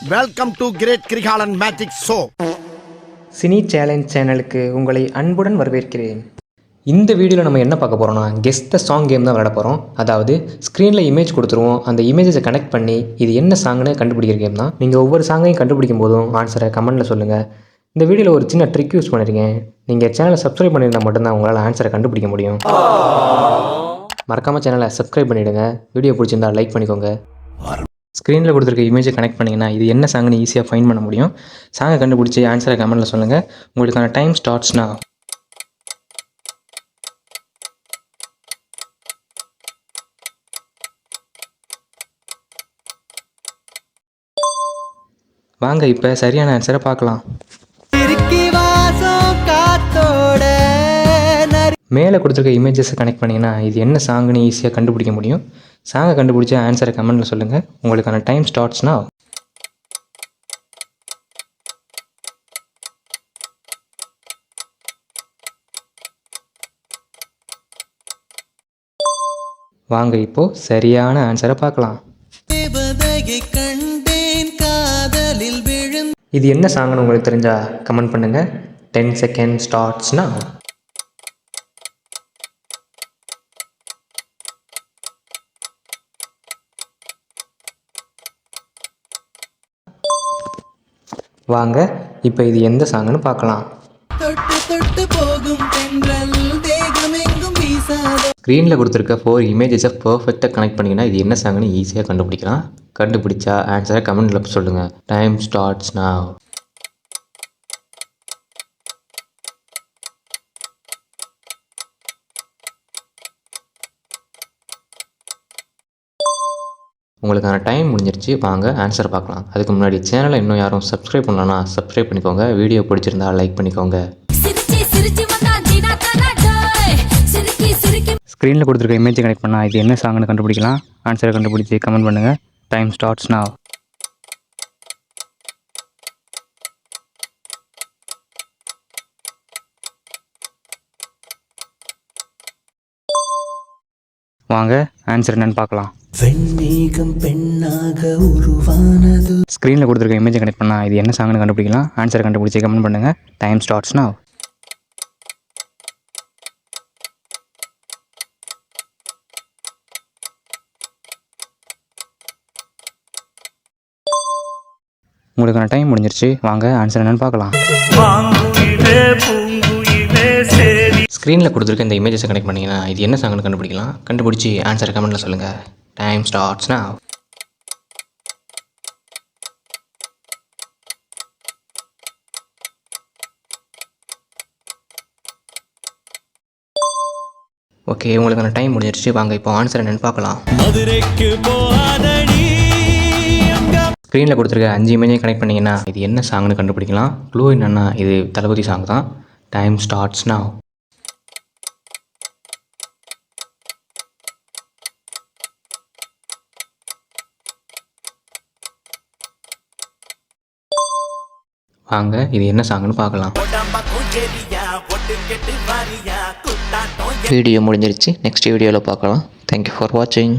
Welcome to great Kirikalan magic show. Cine challenge சேனலுக்கு உங்களை அன்புடன் வரவேற்கிறேன். இந்த வீடியோவில் நம்ம என்ன பார்க்க போகிறோம்னா கெஸ் த சாங் கேம் தான் விளையாட போகிறோம். அதாவது ஸ்க்ரீனில் இமேஜ் கொடுத்துருவோம், அந்த இமேஜஸை கனெக்ட் பண்ணி இது என்ன சாங்னு கண்டுபிடிக்கிற கேம் தான். நீங்கள் ஒவ்வொரு சாங்கையும் கண்டுபிடிக்கும் போதும் ஆன்சரை கமெண்ட்டில் சொல்லுங்கள். இந்த வீடியோவில் ஒரு சின்ன ட்ரிக் யூஸ் பண்ணியிருக்கேன். நீங்கள் சேனலை சப்ஸ்கிரைப் பண்ணியிருந்தால் மட்டும்தான் உங்களால் ஆன்சரை கண்டுபிடிக்க முடியும். மறக்காமல் சேனலை சப்ஸ்கிரைப் பண்ணிவிடுங்க. வீடியோ பிடிச்சிருந்தால் லைக் பண்ணிக்கோங்க. ஸ்க்ரீனில் கொடுத்துருக்க இமேஜை கனெக்ட் பண்ணிங்கன்னா இது என்ன சாங்னு ஈஸியாக ஃபைண்ட் பண்ண முடியும். சாங்கை கண்டுபிடிச்சி ஆன்சரை கமெண்ட்டில் சொல்லுங்கள். உங்களுக்கான டைம் ஸ்டார்ட்ஸ்னா வாங்க இப்போ சரியான ஆன்சரை பார்க்கலாம். மேலே கொடுத்துருக்க இமேஜஸை கனெக்ட் பண்ணிங்கன்னா இது என்ன சாங்னு ஈஸியாக கண்டுபிடிக்க முடியும். சாங்கை கண்டுபிடிச்சி ஆன்சரை கமெண்ட்டில் சொல்லுங்கள். உங்களுக்கான டைம் ஸ்டார்ட்ஸ்னா வாங்க இப்போது சரியான ஆன்சரை பார்க்கலாம். இது என்ன சாங்னு உங்களுக்கு தெரிஞ்சால் கமெண்ட் பண்ணுங்கள். 10 செகண்ட் ஸ்டார்ட்ஸ்னா வாங்க இப்போ இது எந்த சாங்னு பார்க்கலாம். ஸ்க்ரீனில் கொடுத்துருக்க 4 இமேஜஸை பர்ஃபெக்டாக கனெக்ட் பண்ணிங்கன்னா இது என்ன சாங்னு ஈஸியாக கண்டுபிடிக்கலாம். கண்டுபிடிச்சா ஆன்சரை கமெண்ட்டில் சொல்லுங்கள். Time starts now. உங்களுக்கான டைம் முடிஞ்சிருச்சு. வாங்க ஆன்சர் பார்க்கலாம். அதுக்கு முன்னாடி சேனலை இன்னும் யாரும் சப்ஸ்கிரைப் பண்ணலன்னா சப்ஸ்கிரைப் பண்ணிக்கோங்க. வீடியோ பிடிச்சிருந்தா லைக் பண்ணிக்கோங்க. ஸ்க்ரீனில் கொடுத்துருக்க இமேஜை கனெக்ட் பண்ணால் இது என்ன சாங்னு கண்டுபிடிக்கலாம். ஆன்சரை கண்டுபிடிச்சி கமெண்ட் பண்ணுங்கள். Time starts now. வாங்க ஆன்சர் என்னன்னு பார்க்கலாம். ஸ்க்ரீனில் கொடுத்துருக்க இமேஜை கனெக்ட் பண்ணால் இது என்ன சாங்னு கண்டுபிடிக்கலாம். ஆன்சரை கண்டுபிடிச்சி கமெண்ட் பண்ணுங்கள். Time starts now. உங்களுக்கான டைம் முடிஞ்சிருச்சு. வாங்க ஆன்சர் என்னன்னு பார்க்கலாம். ஸ்க்ரீனில் கொடுத்துருக்க இந்த இமேஜஸை கனெக்ட் பண்ணிங்கன்னா இது என்ன சாங்னு கண்டுபிடிக்கலாம். கண்டுபிடிச்சி ஆன்சரை கமெண்ட்டில் சொல்லுங்கள். Time starts now. ஓகே, உங்களுக்கான டைம் முடிஞ்சிருச்சு. வாங்க இப்போ ஆன்சர் என்னன்னு பார்க்கலாம். ஸ்க்ரீனில் கொடுத்துருக்க 5 இமேஜையும் கனெக்ட் பண்ணிங்கன்னா இது என்ன சாங்னு கண்டுபிடிக்கலாம். க்ளூ என்னென்னா இது தளபதி சாங் தான். Time starts now. வாங்க இது என்ன சாங்னு பார்க்கலாம். வீடியோ முடிஞ்சிருச்சு. நெக்ஸ்ட் வீடியோவில் பார்க்கலாம். தேங்க்யூ ஃபார் வாட்சிங்.